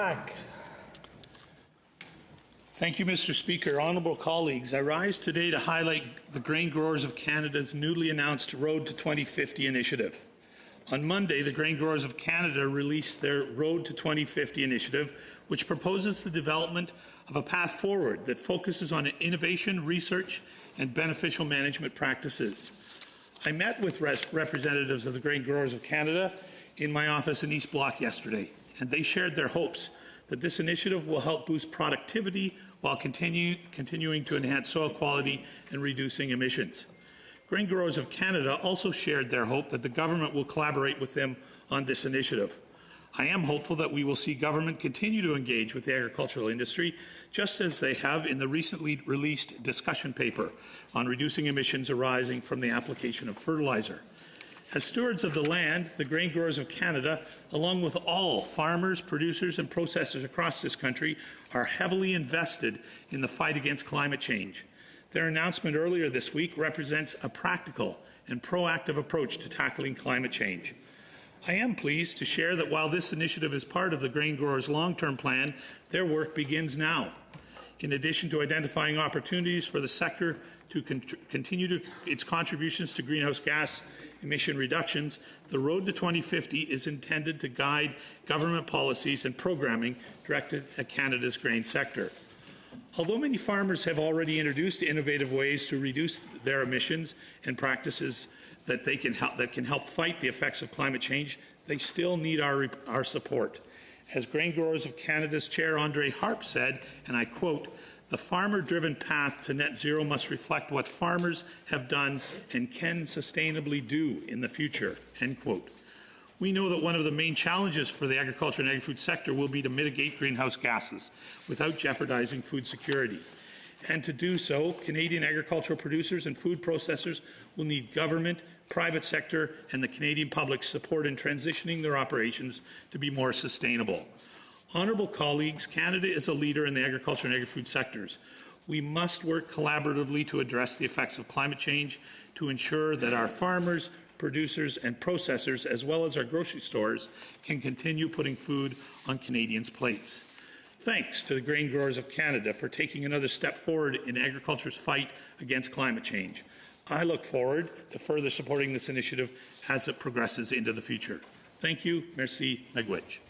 Black. Thank you, Mr. Speaker. Honourable colleagues, I rise today to highlight the Grain Growers of Canada's newly announced Road to 2050 initiative. On Monday, the Grain Growers of Canada released their Road to 2050 initiative, which proposes the development of a path forward that focuses on innovation, research, and beneficial management practices. I met with representatives of the Grain Growers of Canada in my office in East Block yesterday, and they shared their hopes that this initiative will help boost productivity while continuing to enhance soil quality and reducing emissions. Grain Growers of Canada also shared their hope that the government will collaborate with them on this initiative. I am hopeful that we will see government continue to engage with the agricultural industry, just as they have in the recently released discussion paper on reducing emissions arising from the application of fertilizer. As stewards of the land, the Grain Growers of Canada, along with all farmers, producers and processors across this country, are heavily invested in the fight against climate change. Their announcement earlier this week represents a practical and proactive approach to tackling climate change. I am pleased to share that while this initiative is part of the Grain Growers' long-term plan, their work begins now. In addition to identifying opportunities for the sector to continue its contributions to greenhouse gas emission reductions, the Road to 2050 is intended to guide government policies and programming directed at Canada's grain sector. Although many farmers have already introduced innovative ways to reduce their emissions and practices that can help fight the effects of climate change, they still need our support. As Grain Growers of Canada's Chair Andre Harp said, and I quote, "The farmer-driven path to net zero must reflect what farmers have done and can sustainably do in the future," end quote. We know that one of the main challenges for the agriculture and agri-food sector will be to mitigate greenhouse gases without jeopardizing food security. And to do so, Canadian agricultural producers and food processors will need government, private sector and the Canadian public's support in transitioning their operations to be more sustainable. Honourable colleagues, Canada is a leader in the agriculture and agri-food sectors. We must work collaboratively to address the effects of climate change to ensure that our farmers, producers and processors, as well as our grocery stores, can continue putting food on Canadians' plates. Thanks to the Grain Growers of Canada for taking another step forward in agriculture's fight against climate change. I look forward to further supporting this initiative as it progresses into the future. Thank you. Merci. Miigwech.